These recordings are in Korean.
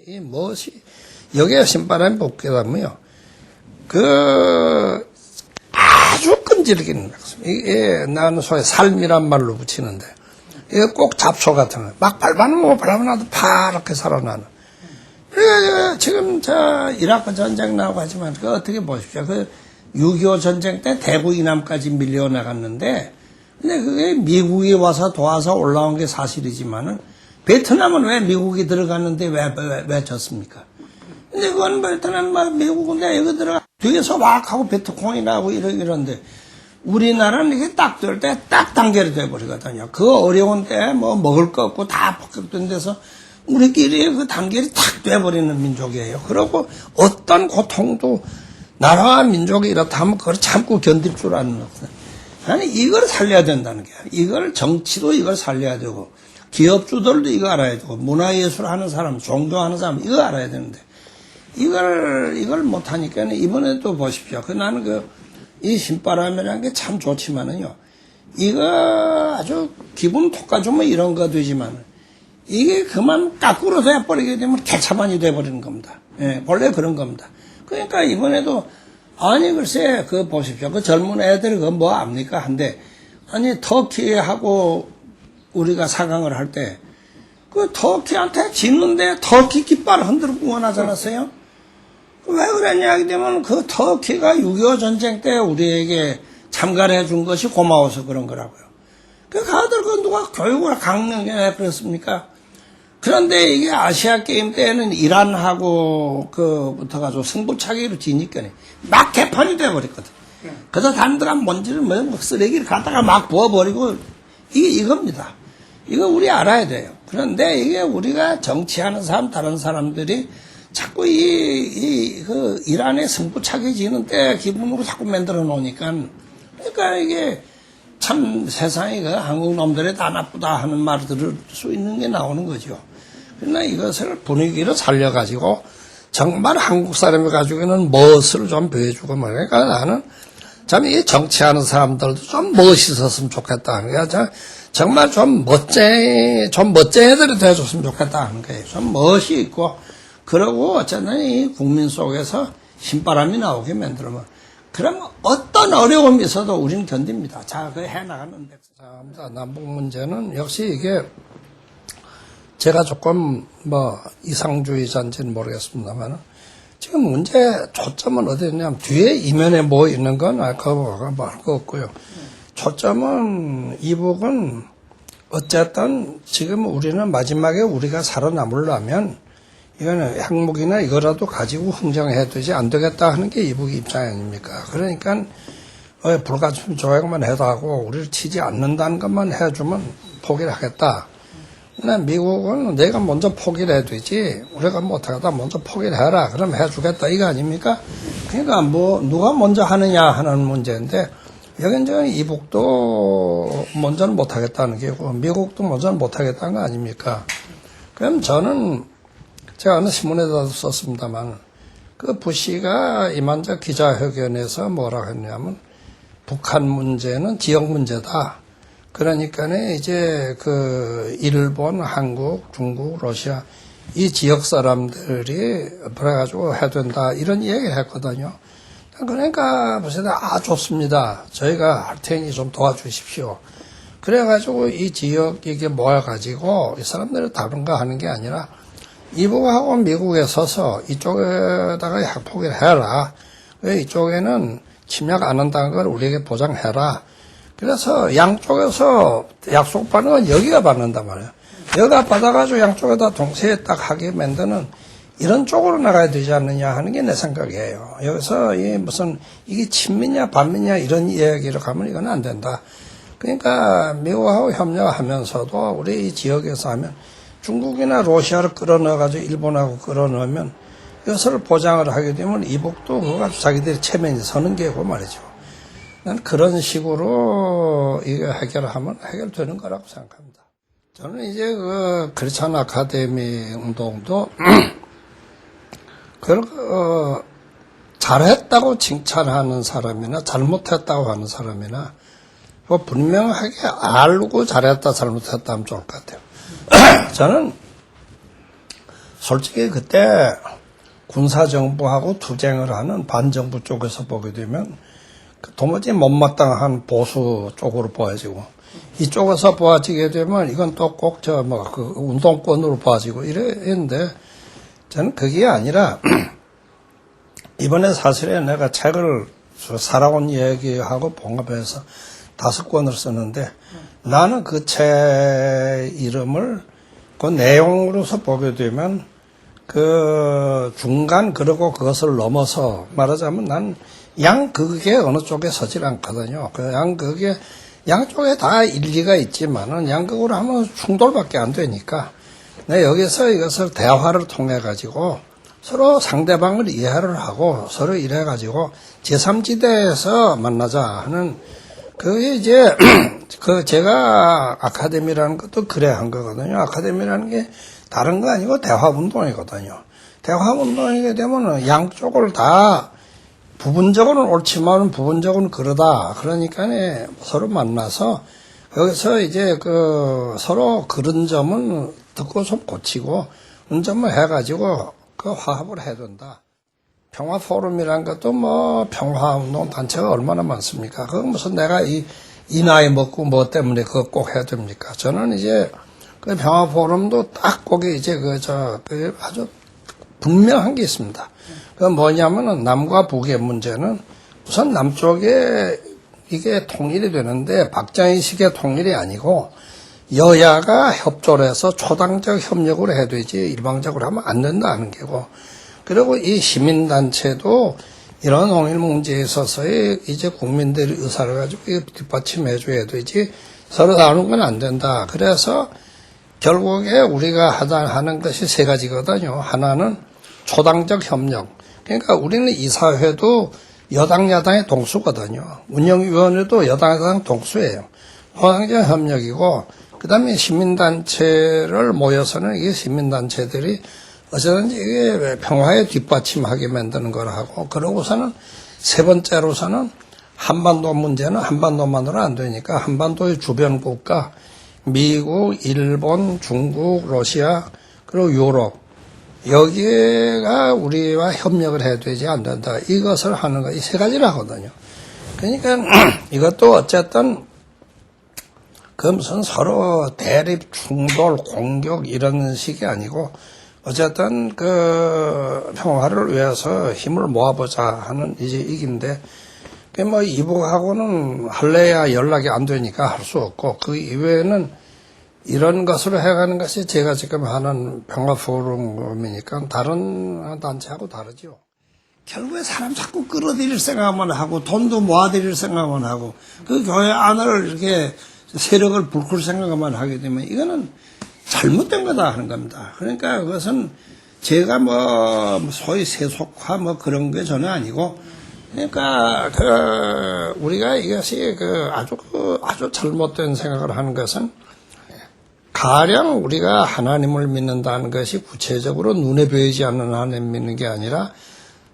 이 무엇이 여기에 신바람이 복귀하면요, 아주 끈질긴 말씀. 이게 나는 소위 삶이란 말로 붙이는데, 이게 꼭 잡초 같은 거. 막 밟아놓으면 밟아놔도 파랗게 살아나는. 지금 이라크 전쟁 나오고 하지만, 어떻게 보십시오. 6.25 전쟁 때 대구 이남까지 밀려나갔는데, 근데 그게 미국이 와서 도와서 올라온 게 사실이지만은, 베트남은 왜 미국이 들어갔는데 왜 졌습니까? 근데 그건 베트남, 미국은 내가 여기 들어가, 뒤에서 막 하고 베트콩이 나고 이런데, 우리나라는 이게 딱 될 때 딱 단결이 돼버리거든요. 그 어려운 때 먹을 거 없고 다 폭격된 데서 우리끼리 그 단결이 탁 돼버리는 민족이에요. 그리고 어떤 고통도 나라와 민족이 이렇다 하면 그걸 참고 견딜 줄 아는 것은. 아니, 이걸 살려야 된다는 거야. 이걸 정치도 이걸 살려야 되고, 기업주들도 이거 알아야 되고, 문화예술 하는 사람, 종교하는 사람, 이거 알아야 되는데, 이걸 못하니까, 이번에도 보십시오. 나는 이 신바람이라는 게 참 좋지만은요, 이거 아주 기분 돋아주면 이런 거 되지만, 이게 그만 거꾸로 돼버리게 되면 개차반이 돼버리는 겁니다. 예, 원래 그런 겁니다. 그러니까 이번에도, 아니, 글쎄, 보십시오. 젊은 애들이 뭐 압니까? 한데, 아니, 터키하고 우리가 4강을 할 때, 터키한테 지는데 터키 깃발 흔들고 응원하지 않았어요? 왜 그랬냐 하게 되면 터키가 6.25 전쟁 때 우리에게 참가를 해준 것이 고마워서 그런 거라고요. 가들 누가 교육을 강령해 그랬습니까? 그런데 이게 아시아 게임 때는 이란하고 붙어가지고 승부차기로 지니까 막 개판이 돼버렸거든. 그래서 단들가 먼지를 쓰레기를 갖다가 막 부어버리고 이겁니다. 이거 우리 알아야 돼요. 그런데 이게 우리가 정치하는 사람, 다른 사람들이 자꾸 이란의 승부차기 지는 때 기분으로 자꾸 만들어 놓으니까, 그러니까 이게 참 세상에 한국 놈들이 다 나쁘다 하는 말을 들을 수 있는 게 나오는 거죠. 그러나 이것을 분위기를 살려가지고 정말 한국 사람이 가지고는 멋을 좀 보여주고 말이야. 그러니까 나는 참 이 정치하는 사람들도 좀 멋있었으면 좋겠다 하는 거야. 정말 좀 멋쟁이들이 되어줬으면 좋겠다 하는 거예요. 좀 멋이 있고, 그러고 어쨌든 이 국민 속에서 신바람이 나오게 만들면, 그러면 어떤 어려움이 있어도 우리는 견딥니다. 자, 해나가는데. 자, 남북 문제는 역시 이게 제가 조금 이상주의자인지는 모르겠습니다만, 지금 문제 초점은 어디냐면 뒤에 이면에 뭐 있는 건 알 거 없고요. 초점은 이북은 어쨌든 지금 우리는 마지막에 우리가 살아남으려면 이거는 핵무기나 이거라도 가지고 흥정해야 되지 안 되겠다 하는 게 이북의 입장 아닙니까? 그러니까 불가침 조약만 해도 하고 우리를 치지 않는다는 것만 해주면 포기를 하겠다. 근데 미국은 내가 먼저 포기를 해야 되지 우리가 못하겠다 먼저 포기를 해라 그럼 해주겠다 이거 아닙니까? 그러니까 누가 먼저 하느냐 하는 문제인데 여긴 이북도 먼저는 못하겠다는 게고 미국도 먼저는 못하겠다는 거 아닙니까? 그럼 저는 제가 어느 신문에도 썼습니다만 부시가 이만저 기자회견에서 뭐라고 했냐면 북한 문제는 지역 문제다. 그러니까 이제 일본, 한국, 중국, 러시아 이 지역 사람들이 그래가지고 해야 된다 이런 얘기를 했거든요. 그러니까 보시다 좋습니다. 저희가 할 테니 좀 도와주십시오. 그래가지고 이 지역 이게 모아가지고 이 사람들을 다른 거 하는 게 아니라 이북하고 미국에 서서 이쪽에다가 핵포기를 해라. 이쪽에는 침략 안 한다는 걸 우리에게 보장해라. 그래서 양쪽에서 약속받는 건 여기가 받는단 말이에요. 여기가 받아가지고 양쪽에다 동시에 딱 하게 만드는 이런 쪽으로 나가야 되지 않느냐 하는 게 내 생각이에요. 여기서 이게 친미냐 반미냐 이런 이야기로 가면 이건 안 된다. 그러니까 미국하고 협력하면서도 우리 이 지역에서 하면 중국이나 러시아를 끌어넣어가지고 일본하고 끌어넣으면 이것을 보장을 하게 되면 이북도 그거 가지고 자기들이 체면이 서는 게고 말이죠. 난 그런 식으로 이거 해결하면 해결되는 거라고 생각합니다. 저는 이제 크리스찬 아카데미 운동도 잘했다고 칭찬하는 사람이나 잘못했다고 하는 사람이나 분명하게 알고 잘했다 잘못했다 하면 좋을 것 같아요. 저는 솔직히 그때 군사정부하고 투쟁을 하는 반정부 쪽에서 보게 되면 도무지 못마땅한 보수 쪽으로 보여지고, 이쪽에서 보아지게 되면 이건 또 꼭 그 운동권으로 보아지고 이랬는데, 저는 그게 아니라 이번에 사실에 내가 책을 살아온 얘기하고 봉합해서 5권을 썼는데, 나는 그 책 이름을 그 내용으로서 보게 되면 그 중간, 그리고 그것을 넘어서 말하자면 난 양극에 어느 쪽에 서질 않거든요. 그 양극에, 양쪽에 다 일리가 있지만은 양극으로 하면 충돌밖에 안 되니까, 내 여기서 이것을 대화를 통해 가지고 서로 상대방을 이해를 하고 서로 이래 가지고 제3지대에서 만나자 하는, 그게 이제 그 제가 아카데미라는 것도 그래 한 거거든요. 아카데미라는 게 다른 거 아니고 대화운동이거든요. 대화운동이게 되면은 양쪽을 다 부분적으로는 옳지만 부분적으로는 그러다. 그러니까 서로 만나서 여기서 이제 그 서로 그런 점은 듣고 좀 고치고 그런 점을 해가지고 그 화합을 해야 된다. 평화 포럼이란 것도 뭐 평화운동 단체가 얼마나 많습니까? 그거 무슨 내가 이 나이 먹고 뭐 때문에 그거 꼭 해야 됩니까? 저는 이제 그 평화 포럼도 딱 거기 이제 그 아주 분명한 게 있습니다. 그 뭐냐면은 남과 북의 문제는 우선 남쪽에 이게 통일이 되는데 박정희식의 통일이 아니고 여야가 협조를 해서 초당적 협력을 해야 되지 일방적으로 하면 안 된다는 게고, 그리고 이 시민단체도 이런 통일 문제에 있어서의 이제 국민들의 의사를 가지고 뒷받침해 줘야 되지 서로 다루는 건 안 된다. 그래서 결국에 우리가 하는 것이 3가지거든요. 하나는 초당적 협력. 그러니까 우리는 이사회도 여당 야당의 동수거든요. 운영위원회도 여당 야당 동수예요. 초당적 협력이고, 그 다음에 시민단체를 모여서는 이게 시민단체들이 어쩌든지 이게 평화에 뒷받침하게 만드는 걸 하고, 그러고서는 3번째로서는 한반도 문제는 한반도만으로 안 되니까 한반도의 주변 국가, 미국, 일본, 중국, 러시아, 그리고 유럽, 여기가 우리와 협력을 해야 되지 안 된다. 이것을 하는 거, 이 3가지를 하거든요. 그러니까 이것도 어쨌든 그 무슨 서로 대립, 충돌, 공격 이런 식이 아니고 어쨌든 그 평화를 위해서 힘을 모아보자 하는 이제 얘기인데, 그 뭐 이북하고는 할래야 연락이 안 되니까 할 수 없고, 그 이외에는 이런 것으로 해가는 것이 제가 지금 하는 평화 포럼이니까 다른 단체하고 다르죠. 결국에 사람 자꾸 끌어들일 생각만 하고 돈도 모아들일 생각만 하고 그 교회 안을 이렇게 세력을 불클 생각만 하게 되면 이거는 잘못된 거다 하는 겁니다. 그러니까 그것은 제가 뭐 소위 세속화 뭐 그런 게 전혀 아니고, 그러니까 우리가 이것이 아주 잘못된 생각을 하는 것은 가령 우리가 하나님을 믿는다는 것이 구체적으로 눈에 보이지 않는 하나님 믿는 게 아니라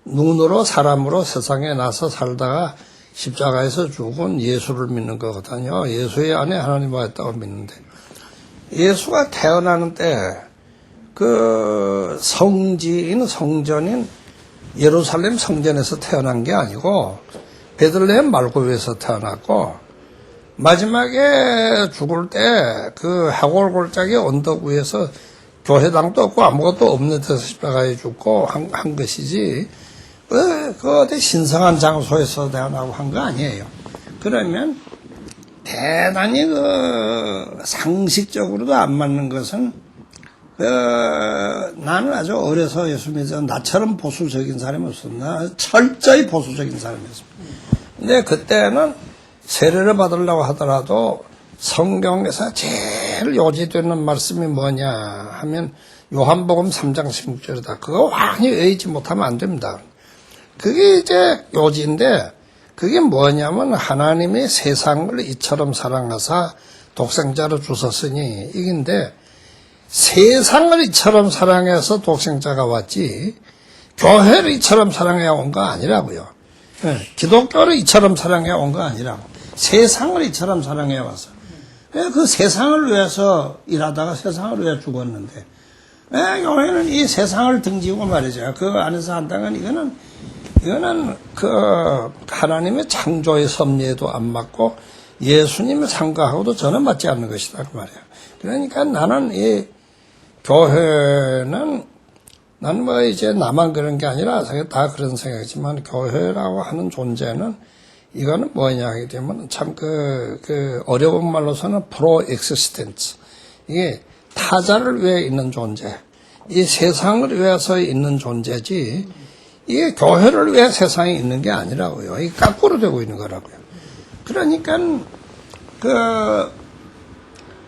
눈으로 사람으로 세상에 나서 살다가 십자가에서 죽은 예수를 믿는 거거든요. 예수의 안에 하나님과 있다고 믿는데, 예수가 태어나는 때 그 성전인 예루살렘 성전에서 태어난 게 아니고 베들레헴 말고에서 태어났고, 마지막에 죽을 때 그 하골골짜기 언덕 위에서 교회당도 없고 아무것도 없는 데서 십자가에 죽고 한 것이지, 그 어디 신성한 장소에서 태어나고 한 거 아니에요. 그러면 대단히 그 상식적으로도 안 맞는 것은, 나는 아주 어려서 예수 믿어 나처럼 보수적인 사람이었어. 나 철저히 보수적인 사람이었습니다. 근데 그때는 세례를 받으려고 하더라도 성경에서 제일 요지되는 말씀이 뭐냐 하면 요한복음 3장 16절이다. 그거 완전히 외우지 못하면 안 됩니다. 그게 이제 요지인데, 그게 뭐냐면 하나님이 세상을 이처럼 사랑하사 독생자를 주셨으니 이긴데, 세상을 이처럼 사랑해서 독생자가 왔지 교회를 이처럼 사랑해 온 거 아니라고요. 기독교를 이처럼 사랑해 온 거 아니라고. 세상을 이처럼 사랑해 왔어. 그 세상을 위해서 일하다가 세상을 위해 죽었는데, 교회는 이 세상을 등지고 말이죠. 그 안에서 한다는 이거는 그 하나님의 창조의 섭리에도 안 맞고 예수님의 상가하고도 전혀 맞지 않는 것이다 그 말이에요. 그러니까 나는 이 교회는 나는 뭐 이제 나만 그런 게 아니라 다 그런 생각이지만 교회라고 하는 존재는 이거는 뭐냐 하게 되면 참 그 어려운 말로서는 프로 엑시스텐스, 이게 타자를 위해 있는 존재, 이 세상을 위해서 있는 존재지 이게 교회를 위해 세상에 있는 게 아니라고요. 이게 거꾸로 되고 있는 거라고요. 그러니까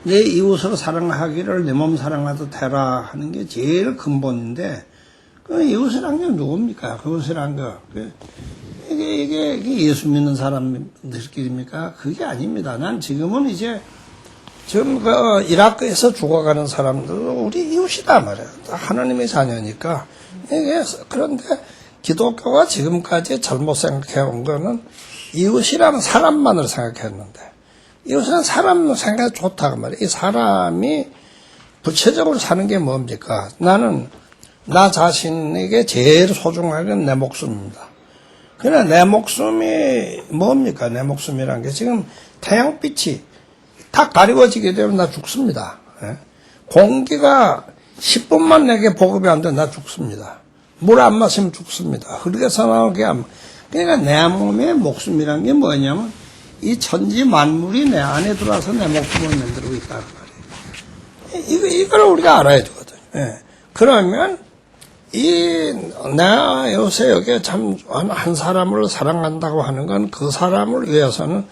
내 이웃을 사랑하기를 내 몸 사랑하듯 해라 하는 게 제일 근본인데, 그 이웃이란 게 누굽니까? 그것이란 거. 이게 예수 믿는 사람들끼리입니까? 그게 아닙니다. 난 지금은 이제 지금 이라크에서 죽어가는 사람들 우리 이웃이다 말이야. 하나님의 자녀니까. 그런데 기독교가 지금까지 잘못 생각해 온 거는 이웃이라는 사람만을 생각했는데, 이웃은 사람 생각이 좋다고 말이야. 이 사람이 구체적으로 사는 게 뭡니까? 나는 나 자신에게 제일 소중한 건 내 목숨입니다. 그러나 내 목숨이 뭡니까? 내 목숨이란 게 지금 태양빛이 다 가리워지게 되면 나 죽습니다. 공기가 10분만 내게 보급이 안 되면 나 죽습니다. 물 안 마시면 죽습니다. 흐르게서 나오게 하면. 그러니까 내 몸의 목숨이란 게 뭐냐면 이 천지 만물이 내 안에 들어와서 내 목숨을 만들고 있다는 말이에요. 이걸 우리가 알아야 되거든요. 그러면 내가 요새 여기에 참 한 사람을 사랑한다고 하는 건 그 사람을 위해서는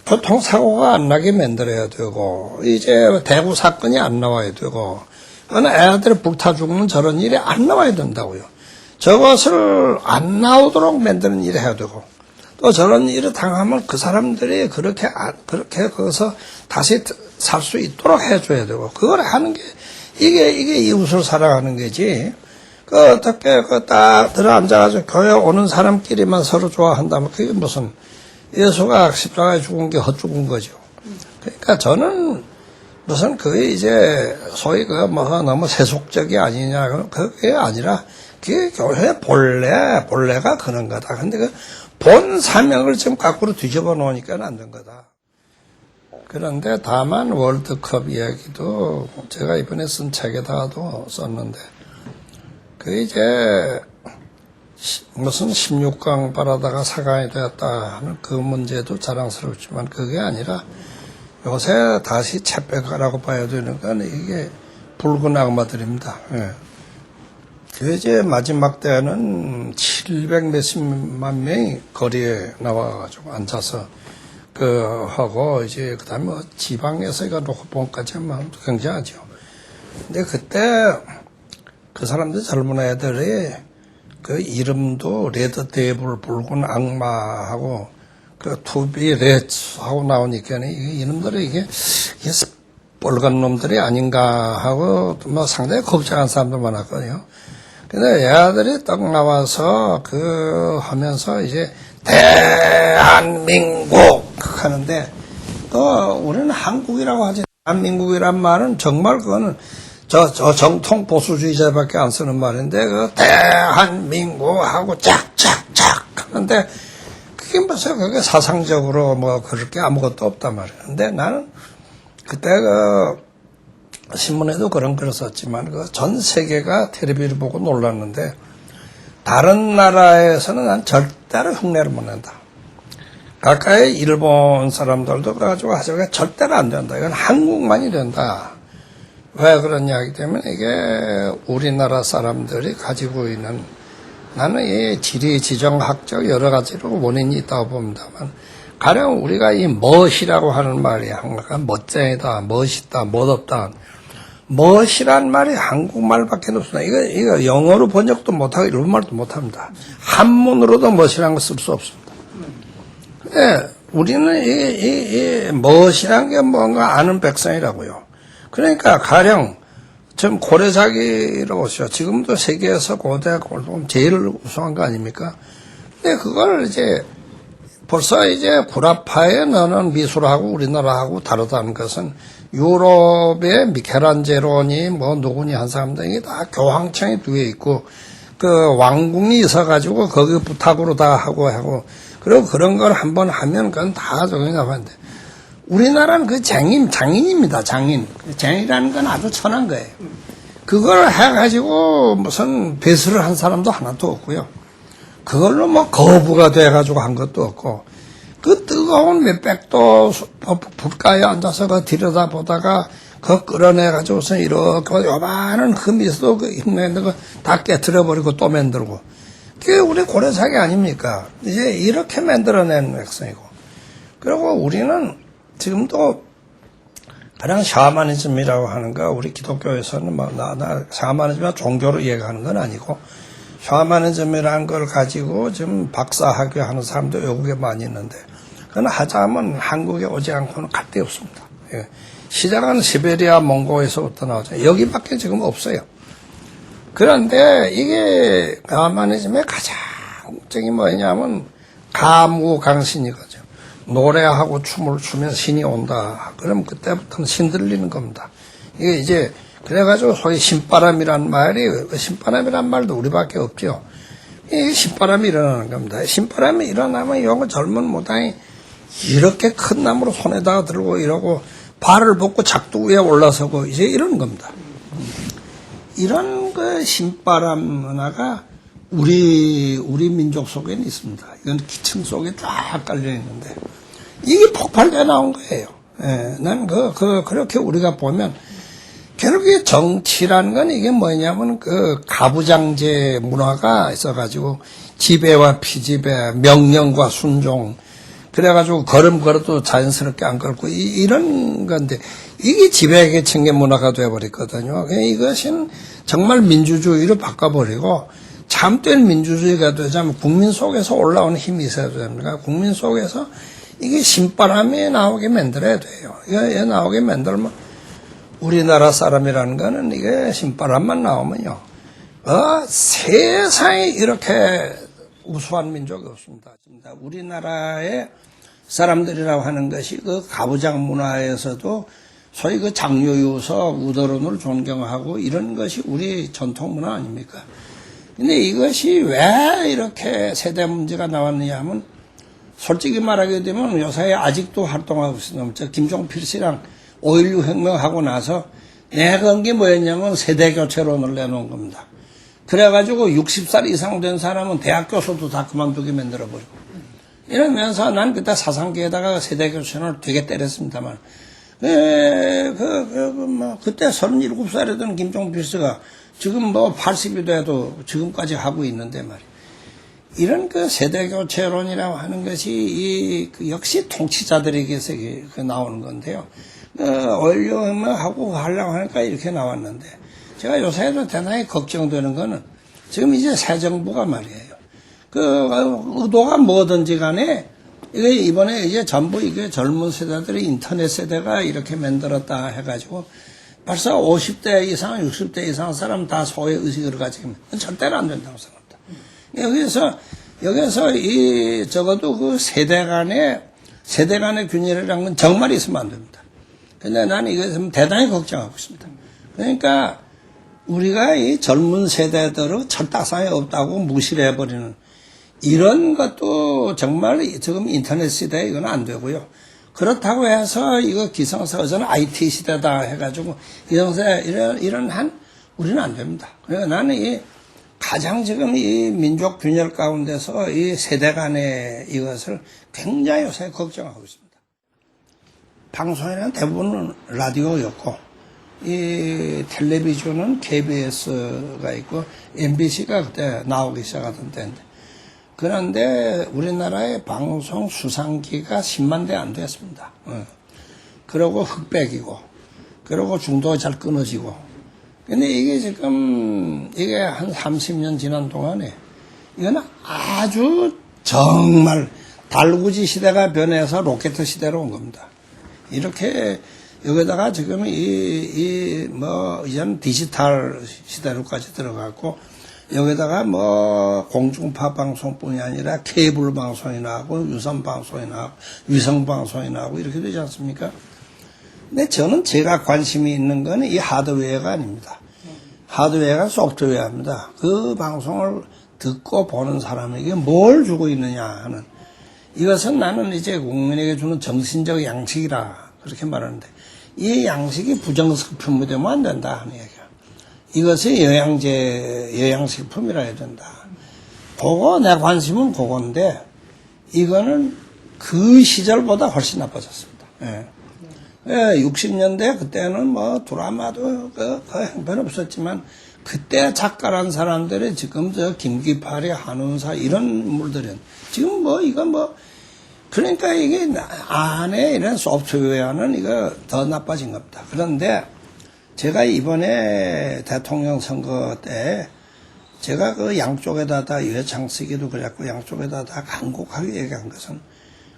교통사고가 안 나게 만들어야 되고, 이제 대구 사건이 안 나와야 되고, 어느 애들이 불타 죽는 저런 일이 안 나와야 된다고요. 저것을 안 나오도록 만드는 일을 해야 되고, 또 저런 일을 당하면 그 사람들이 그렇게 거기서 다시 살 수 있도록 해줘야 되고, 그걸 하는 게, 이게 이웃을 사랑하는 거지. 어떻게, 딱 들어 앉아가지고 교회 오는 사람끼리만 서로 좋아한다면 그게 무슨, 예수가 십자가에 죽은 게 헛죽은 거죠. 그러니까 저는 무슨 그게 이제 소위 너무 세속적이 아니냐, 그게 아니라 그게 교회 본래가 그런 거다. 근데 그 본 사명을 지금 거꾸로 뒤집어 놓으니까 안 된 거다. 그런데 다만 월드컵 이야기도 제가 이번에 쓴 책에다가도 썼는데, 그 이제 무슨 16강 바라다가 4강이 되었다 하는 그 문제도 자랑스럽지만 그게 아니라 요새 다시 채백하라고 봐야 되는 건 이게 붉은 악마들입니다. 그 이제 마지막 때는 700 몇십만 명이 거리에 나와가지고 앉아서 하고 이제 그 다음에 지방에서 이거 놓고 본까지 하면 굉장하죠. 근데 그때 그 사람들 젊은 애들이 그 이름도 레드 데이블 붉은 악마하고 그 투비 레츠 하고 나오니까 이놈들이 이게 뻘건 놈들이 아닌가 하고 뭐 상당히 걱정한 사람도 많았거든요. 근데 애들이 딱 나와서 하면서 이제 대한민국 하는데, 또 우리는 한국이라고 하지, 대한민국이란 말은 정말 그거는 저 정통 보수주의자밖에 안 쓰는 말인데, 대한민국하고 짝짝짝 하는데, 그게 무슨 그게 사상적으로 뭐 그렇게 아무것도 없단 말이에요. 근데 나는 그때 신문에도 그런 글을 썼지만, 전 세계가 텔레비를 보고 놀랐는데, 다른 나라에서는 난 절대로 흉내를 못 낸다. 가까이 일본 사람들도 그래가지고 하자가 절대로 안 된다. 이건 한국만이 된다. 왜 그러냐 하기 때문에 이게 우리나라 사람들이 가지고 있는, 나는 이 지리지정학적 여러 가지로 원인이 있다고 봅니다만, 가령 우리가 이 멋이라고 하는 말이 항상 멋쟁이다, 멋있다, 멋없다. 멋이란 말이 한국말밖에 없습니다. 이거 영어로 번역도 못하고 일본말도 못합니다. 한문으로도 멋이라는 거 쓸 수 없습니다. 근데 우리는 이 멋이란 게 뭔가 아는 백성이라고요. 그러니까 가령 지금 고래잡이라고 하죠. 지금도 세계에서 고대 골동 제일 우수한 거 아닙니까? 근데 그걸 이제 벌써 이제 구라파에 너는 미술하고 우리나라하고 다르다는 것은 유럽의 미켈란젤로니 뭐 누구니 한 사람들 이게 다 교황청에 두에 있고 그 왕궁이 있어가지고 거기 부탁으로 다 하고 그리고 그런 걸 한번 하면 그건 다 저기 나가는데 우리나라는 그 장인입니다. 장인이라는 건 아주 천한 거예요. 그걸 해가지고 무슨 배설을 한 사람도 하나도 없고요. 그걸로 뭐 거부가 돼가지고 한 것도 없고 그 뜨거운 몇백도 불가에 앉아서 그 들여다보다가 그 끌어내가지고서 이렇게 요만한 흠이 있어도 그 힘내는 거 다 깨트려버리고 또 만들고 그게 우리 고려사기 아닙니까? 이제 이렇게 만들어낸 백성이고 그리고 우리는 지금도 가령 샤머니즘이라고 하는 거 우리 기독교에서는 뭐 샤머니즘은 종교로 이해하는 건 아니고 샤머니즘이라는 걸 가지고 지금 박사학위 하는 사람도 외국에 많이 있는데 그건 하자면 한국에 오지 않고는 갈 데 없습니다. 예. 시작은 시베리아 몽고에서부터 나오죠. 여기밖에 지금 없어요. 그런데 이게 샤머니즘의 가장 적이 뭐냐면 가무강신이거죠. 노래하고 춤을 추면 신이 온다. 그럼 그때부터는 신 들리는 겁니다. 이게 이제 그래가지고 소위 신바람이란 말이 신바람이란 말도 우리밖에 없죠. 이 신바람이 일어나는 겁니다. 신바람이 일어나면 이런 젊은 무당이 이렇게 큰 나무로 손에다가 들고 이러고 발을 벗고 작두 위에 올라서고 이제 이런 겁니다. 이런 그 신바람 문화가 우리 민족 속에는 있습니다. 이건 기층 속에 쫙 깔려 있는데 이게 폭발돼 나온 거예요. 예, 난 그렇게 우리가 보면 결국에 정치라는 건 이게 뭐냐면 그 가부장제 문화가 있어가지고 지배와 피지배, 명령과 순종, 그래가지고 걸음 걸어도 자연스럽게 안 걸고 이런 건데 이게 지배계층의 문화가 되어버렸거든요. 이것은 정말 민주주의로 바꿔버리고 참된 민주주의가 되자면 국민 속에서 올라오는 힘이 있어야 됩니다. 국민 속에서 이게 신바람이 나오게 만들어야 돼요. 이게 나오게 만들면 우리나라 사람이라는 거는 이게 신바람만 나오면요. 세상에 이렇게 우수한 민족이 없습니다. 우리나라의 사람들이라고 하는 것이 그 가부장 문화에서도 소위 그 장유유서 우더론을 존경하고 이런 것이 우리 전통 문화 아닙니까? 근데 이것이 왜 이렇게 세대 문제가 나왔느냐 하면 솔직히 말하게 되면 요사이에 아직도 활동하고 있습니다. 저 김종필 씨랑 5.16 혁명하고 나서 내가 한 게 뭐였냐면 세대교체론을 내놓은 겁니다. 그래가지고 60살 이상 된 사람은 대학 교수도 다 그만두게 만들어버리고 이러면서 난 그때 사상계에다가 세대교체론을 되게 때렸습니다만 그때 37살이던 김종필 씨가 지금 뭐 80이 돼도 지금까지 하고 있는데 말이야. 이런 그 세대교체론이라고 하는 것이 역시 통치자들에게서 나오는 건데요. 얼려하고 하려고 하니까 이렇게 나왔는데 제가 요새도 대단히 걱정되는 거는 지금 이제 새 정부가 말이에요. 의도가 뭐든지 간에 이번에 이제 전부 이게 젊은 세대들이 인터넷 세대가 이렇게 만들었다 해가지고 벌써 50대 이상, 60대 이상 사람 다 소외 의식을 가지고 절대로 안 된다고 생각합니다. 여기서 적어도 그 세대 간의 균열이라는 건 정말 있으면 안 됩니다. 근데 나는 이것을 대단히 걱정하고 있습니다. 그러니까 우리가 이 젊은 세대들의 철딱선이 없다고 무시를 해버리는 이런 것도 정말 지금 인터넷 시대에 이건 안 되고요. 그렇다고 해서 이거 기성세가 저는 IT 시대다 해가지고 기성세 이런 우리는 안 됩니다. 그러니까 나는 가장 지금 이 민족 균열 가운데서 이 세대 간의 이것을 굉장히 요새 걱정하고 있습니다. 방송에는 대부분은 라디오였고, 이 텔레비전은 KBS가 있고, MBC가 그때 나오기 시작하던 때인데, 그런데 우리나라의 방송 수상기가 10만 대 안 됐습니다. 그리고 흑백이고, 그리고 중도가 잘 끊어지고, 근데 이게 지금, 이게 한 30년 지난 동안에, 이거는 아주 정말 달구지 시대가 변해서 로켓 시대로 온 겁니다. 이렇게 여기다가 지금 이제는 디지털 시대로까지 들어갔고, 여기다가 공중파 방송뿐이 아니라 케이블 방송이 나오고, 유선 방송이 나오고, 위성 방송이 나오고, 이렇게 되지 않습니까? 근데 저는 제가 관심이 있는 거는 이 하드웨어가 아닙니다. 하드웨어가 소프트웨어입니다. 그 방송을 듣고 보는 사람에게 뭘 주고 있느냐 하는, 이것은 나는 이제 국민에게 주는 정신적 양식이라 그렇게 말하는데, 이 양식이 부정식품이 되면 안 된다 하는 얘기야. 이것이 영양식품이라 해야 된다. 그거 내 관심은 그건데, 이거는 그 시절보다 훨씬 나빠졌습니다. 예. 60년대 그때는 드라마도 그 형편없었지만, 그때 작가란 사람들이 지금 김기팔이, 한운사 이런 인물들은 지금 그러니까 이게 안에 이런 소프트웨어는 이거 더 나빠진 겁니다. 그런데 제가 이번에 대통령 선거 때 제가 그 양쪽에다가 여창쓰기도 그랬고 양쪽에다 다 간곡하게 얘기한 것은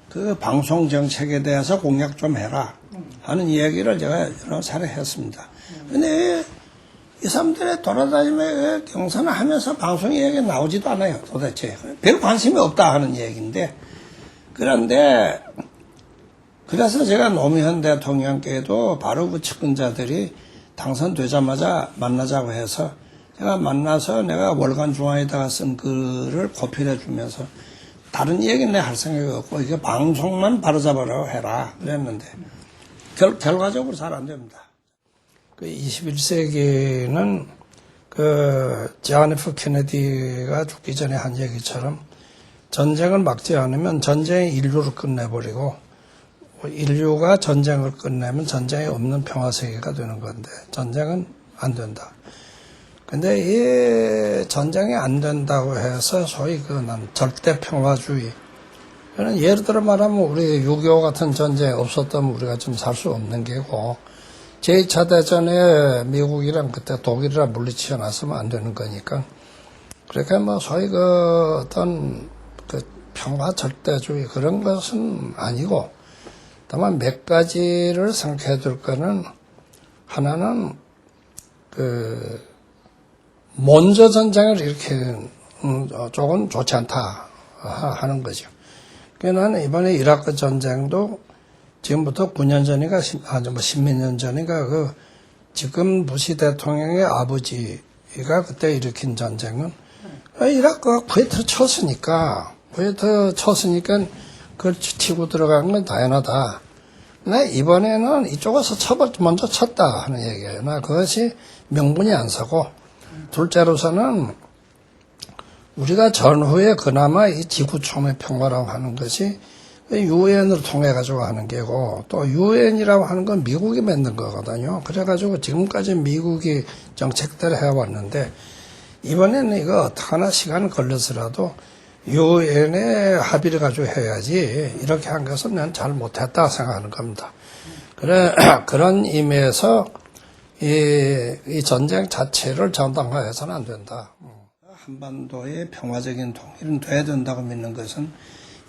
그 방송 정책에 대해서 공약 좀 해라 하는 이야기를 제가 여러 차례 했습니다. 근데 이 사람들이 돌아다니며 경선을 하면서 방송 이야기 나오지도 않아요. 도대체 별 관심이 없다 하는 얘기인데, 그런데 그래서 제가 노무현 대통령께도 바로 그 측근자들이 당선되자마자 만나자고 해서 제가 만나서 내가 월간 중앙에다가 쓴 글을 고필해 주면서 다른 얘기는 내가 할 생각이 없고 이게 방송만 바로잡으라고 해라 그랬는데 결과적으로 잘 안 됩니다. 그 21세기는 존 F 케네디가 죽기 전에 한 얘기처럼 전쟁을 막지 않으면 전쟁이 인류를 끝내버리고 인류가 전쟁을 끝내면 전쟁이 없는 평화세계가 되는 건데 전쟁은 안 된다. 근데 이 전쟁이 안 된다고 해서 소위 난 절대 평화주의. 예를 들어 말하면 우리 6.25 같은 전쟁이 없었다면 우리가 좀 살 수 없는 게고, 제2차 대전에 미국이랑 그때 독일이랑 물리치져 놨으면 안 되는 거니까. 그러니까 소위 어떤 평화 절대주의 그런 것은 아니고, 다만 몇 가지를 생각해 둘 거는, 하나는 먼저 전쟁을 이렇게 조금 좋지 않다 하는 거죠. 그래서 나는 이번에 이라크 전쟁도 지금부터 9년 전인가, 십몇 년 전인가, 지금 부시 대통령의 아버지가 그때 일으킨 전쟁은, 이라크가 쿠웨이트를 쳤으니까, 그걸 치고 들어간 건 당연하다. 나 이번에는 이쪽에서 먼저 쳤다 하는 얘기예요. 나 그것이 명분이 안 서고, 둘째로서는 우리가 전후에 그나마 이 지구 총회 평화라고 하는 것이 유엔을 통해 가지고 하는 게고, 또 유엔이라고 하는 건 미국이 만든 거거든요. 그래가지고 지금까지 미국이 정책대로 해왔는데, 이번에는 이거 어떡하나 시간 걸려서라도 유엔에 합의를 가지고 해야지, 이렇게 한 것은 난 잘 못했다 생각하는 겁니다. 그런 의미에서 이 전쟁 자체를 정당화해서는 안 된다. 한반도의 평화적인 통일은 돼야 된다고 믿는 것은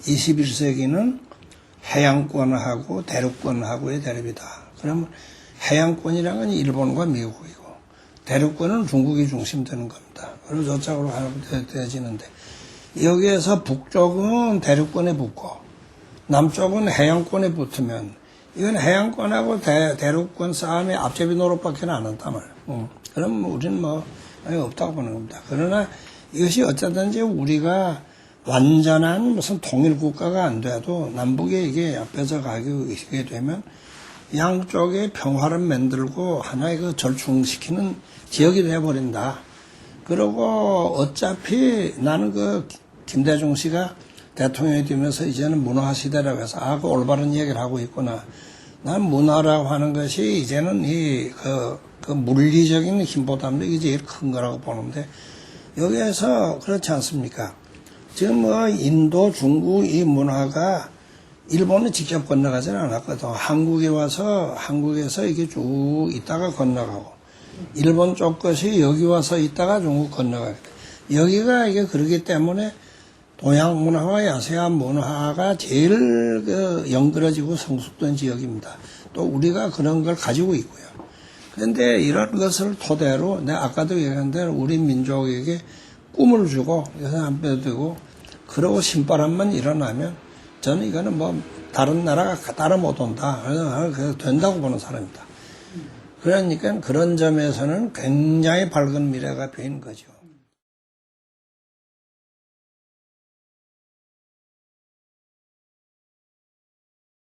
21세기는 해양권하고 대륙권하고의 대립이다. 그러면 해양권이라는 건 일본과 미국이고, 대륙권은 중국이 중심되는 겁니다. 그리고 저쪽으로 하고 되어지는데, 여기에서 북쪽은 대륙권에 붙고 남쪽은 해양권에 붙으면 이건 해양권하고 대륙권 싸움의 앞제비 노릇밖에 안 한단 말이에요. 그럼 우리는 없다고 보는 겁니다. 그러나 이것이 어쩌든지 우리가 완전한 무슨 통일국가가 안 돼도 남북에 이게 뺏어가게 되면 양쪽의 평화를 만들고 하나의 절충시키는 지역이 돼버린다. 그리고 어차피 나는 김대중 씨가 대통령이 되면서 이제는 문화 시대라고 해서 그 올바른 얘기를 하고 있구나. 난 문화라고 하는 것이 이제는 그 물리적인 힘보다는 이게 제일 큰 거라고 보는데, 여기에서 그렇지 않습니까? 지금 인도, 중국 이 문화가 일본에 직접 건너가지는 않았거든. 한국에 와서 한국에서 이게 쭉 있다가 건너가고, 일본 쪽 것이 여기 와서 있다가 중국 건너가고, 여기가 이게 그러기 때문에 동양 문화와 야세한 문화가 제일 연그러지고 성숙된 지역입니다. 또 우리가 그런 걸 가지고 있고요. 그런데 이런 것을 토대로 내가 아까도 얘기한 대로 우리 민족에게 꿈을 주고 이것을 안 빼두고 그러고 신바람만 일어나면 저는 이거는 뭐 다른 나라가 따라 못 온다. 그래서 된다고 보는 사람입니다. 그러니까 그런 점에서는 굉장히 밝은 미래가 보이는 거죠.